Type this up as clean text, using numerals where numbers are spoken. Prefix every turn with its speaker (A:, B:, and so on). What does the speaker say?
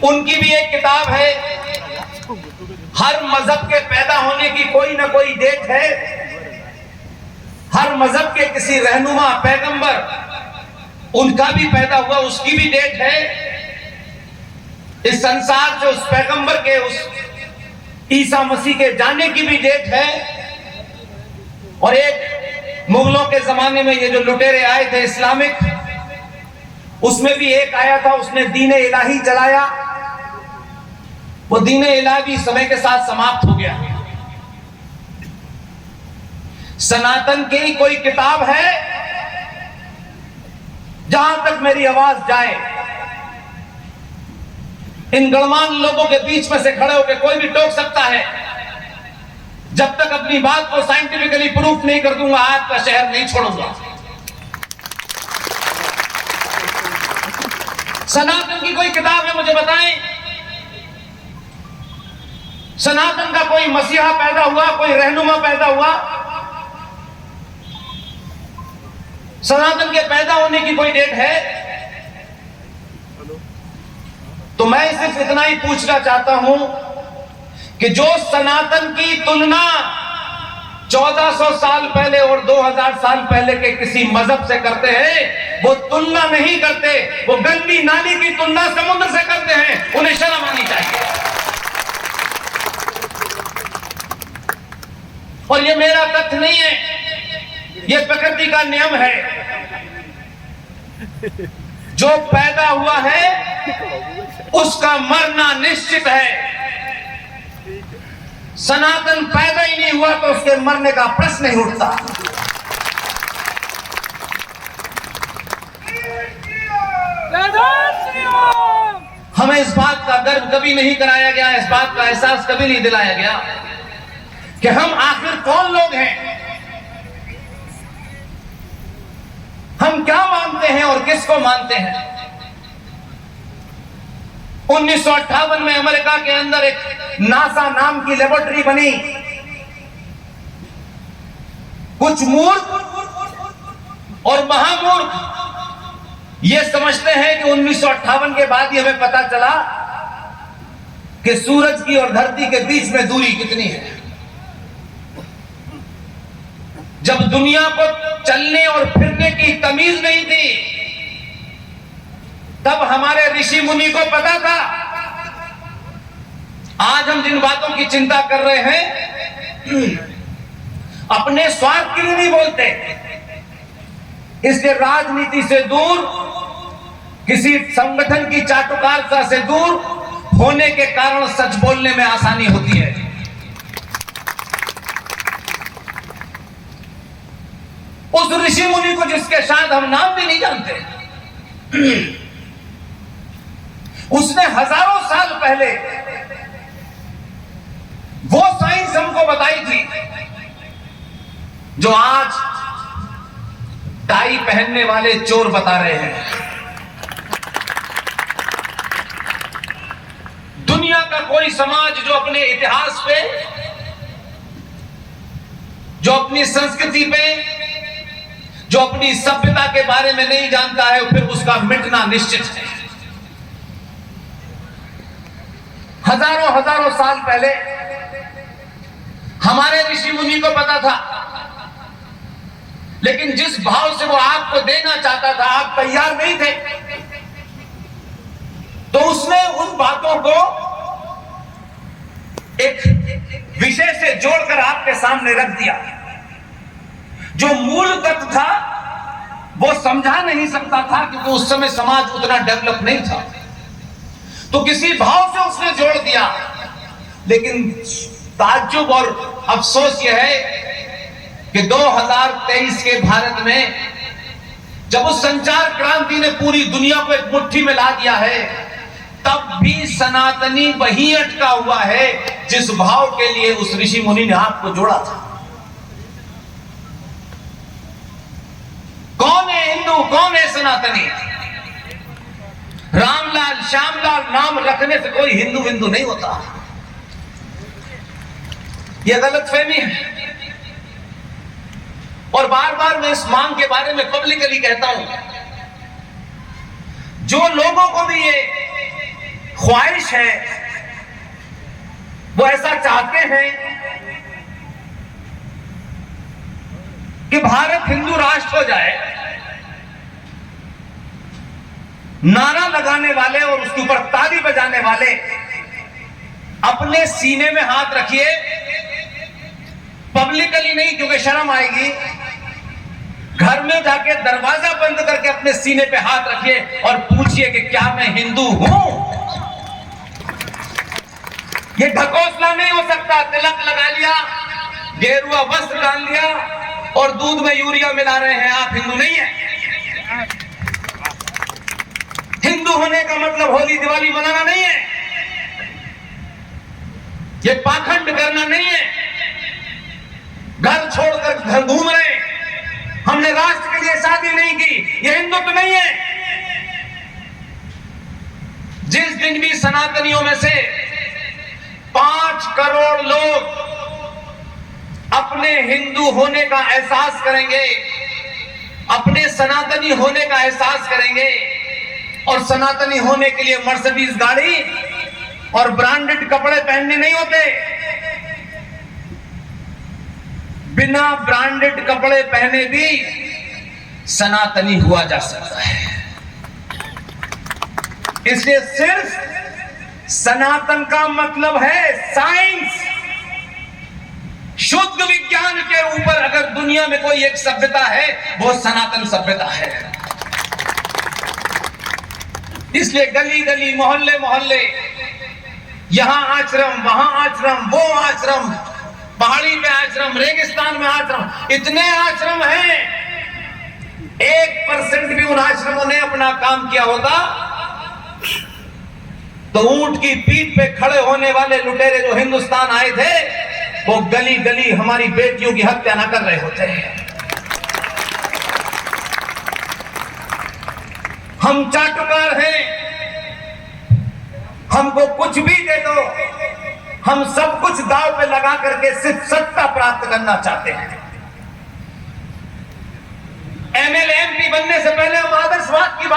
A: उनकी भी एक किताब है, हर मजहब के पैदा होने की कोई ना कोई डेट है, हर मजहब के किसी रहनुमा पैगंबर उनका भी पैदा हुआ उसकी भी डेट है, इस संसार से उस पैगंबर के उस ईसा मसीह के जाने की भी डेट है। और एक मुगलों के जमाने में ये जो लुटेरे आए थे इस्लामिक, उसमें भी एक आया था, उसने दीन इलाही चलाया, वो दीन इलाही समय के साथ समाप्त हो गया। सनातन की कोई किताब है, जहां तक मेरी आवाज जाए, इन गणमान्य लोगों के बीच में से खड़े होकर कोई भी टोक सकता है, जब तक अपनी बात को साइंटिफिकली प्रूफ नहीं कर दूंगा आपका शहर नहीं छोड़ूंगा। सनातन की कोई किताब है, मुझे बताएं। सनातन का कोई मसीहा पैदा हुआ, कोई रहनुमा पैदा हुआ, सनातन के पैदा होने की कोई डेट है? तो मैं सिर्फ इतना ही पूछना चाहता हूं कि जो सनातन की तुलना 1400 साल पहले और 2000 साल पहले के किसी मजहब से करते हैं, वो तुलना नहीं करते, वो गंदी नाली की तुलना समुद्र से करते हैं। उन्हें शर्म आनी चाहिए। और ये मेरा तथ्य नहीं है, ये प्रकृति का नियम है। जो पैदा हुआ है उसका मरना निश्चित है। सनातन पैदा ही नहीं हुआ तो उसके मरने का प्रश्न नहीं उठता। हमें इस बात का गर्व कभी नहीं कराया गया, इस बात का एहसास कभी नहीं दिलाया गया कि हम आखिर कौन लोग हैं, हम क्या मानते हैं और किसको मानते हैं। 1958 में अमेरिका के अंदर एक नासा नाम की लेबोरेटरी बनी। कुछ मूर्ख और महामूर्ख ये समझते हैं कि 1958 के बाद ही हमें पता चला कि सूरज की और धरती के बीच में दूरी कितनी है। जब दुनिया को चलने और फिरने की तमीज नहीं थी, तब हमारे ऋषि मुनि को पता था। आज हम जिन बातों की चिंता कर रहे हैं अपने स्वार्थ के लिए नहीं बोलते, इसलिए राजनीति से दूर, किसी संगठन की चाटुकारिता से दूर होने के कारण सच बोलने में आसानी होती है। उस ऋषि मुनि को जिसके शायद हम नाम भी नहीं जानते, उसने हजारों साल पहले वो साइंस हमको बताई थी जो आज टाई पहनने वाले चोर बता रहे हैं। दुनिया का कोई समाज जो अपने इतिहास पे, जो अपनी संस्कृति पे, जो अपनी सभ्यता के बारे में नहीं जानता है, फिर उसका मिटना निश्चित है। हजारों हजारों साल पहले हमारे ऋषि मुनि को पता था, लेकिन जिस भाव से वो आपको देना चाहता था आप तैयार नहीं थे, तो उसने उन बातों को एक विषय से जोड़कर आपके सामने रख दिया। जो मूल तत्व था वो समझा नहीं सकता था, क्योंकि उस समय समाज उतना डेवलप नहीं था, तो किसी भाव से उसने जोड़ दिया। लेकिन ताज्जुब और अफसोस यह है कि 2023 के भारत में जब उस संचार क्रांति ने पूरी दुनिया को एक मुट्ठी में ला दिया है, तब भी सनातनी वही अटका हुआ है जिस भाव के लिए उस ऋषि मुनि ने आपको जोड़ा था। कौन है हिंदू, कौन है सनातनी? रामलाल श्यामलाल नाम रखने से कोई हिंदू हिंदू नहीं होता। यह गलतफहमी है। और बार बार मैं इस मांग के बारे में पब्लिकली कहता हूं, जो लोगों को भी ये ख्वाहिश है, वो ऐसा चाहते हैं कि भारत हिंदू राष्ट्र हो जाए। नारा लगाने वाले और उसके ऊपर ताली बजाने वाले अपने सीने में हाथ रखिए, पब्लिकली नहीं क्योंकि शर्म आएगी। घर में जाके दरवाजा बंद करके अपने सीने पे हाथ रखिए और पूछिए कि क्या मैं हिंदू हूं। ये ढकोसला नहीं हो सकता। तिलक लगा लिया, गेरुआ वस्त्र डाल लिया और दूध में यूरिया मिला रहे हैं, आप हिंदू नहीं है। हिंदू होने का मतलब होली दिवाली मनाना नहीं है, ये पाखंड करना नहीं है। घर छोड़कर घर घूम रहे, हमने राष्ट्र के लिए शादी नहीं की, ये हिंदुत्व नहीं है। जिस दिन भी सनातनियों में से 5 करोड़ लोग अपने हिंदू होने का एहसास करेंगे, अपने सनातनी होने का एहसास करेंगे, और सनातनी होने के लिए मर्सिडीज गाड़ी और ब्रांडेड कपड़े पहनने नहीं होते। बिना ब्रांडेड कपड़े पहने भी सनातनी हुआ जा सकता है। इसलिए सिर्फ सनातन का मतलब है साइंस, शुद्ध विज्ञान के ऊपर अगर दुनिया में कोई एक सभ्यता है वो सनातन सभ्यता है। इसलिए गली गली मोहल्ले मोहल्ले, यहां आश्रम, वहां आश्रम, वो आश्रम, पहाड़ी पे आश्रम, रेगिस्तान में आश्रम, इतने आश्रम हैं। 1% भी उन आश्रमों ने अपना काम किया होता तो ऊंट की पीठ पे खड़े होने वाले लुटेरे जो हिंदुस्तान आए थे वो गली गली हमारी बेटियों की हत्या ना कर रहे होते। हम चाटुकार हैं, हमको कुछ भी दे दो, हम सब कुछ दांव पे लगा करके सिर्फ सत्ता प्राप्त करना चाहते हैं। एमएलए एमपी बनने से पहले हम आदर्शवाद की बात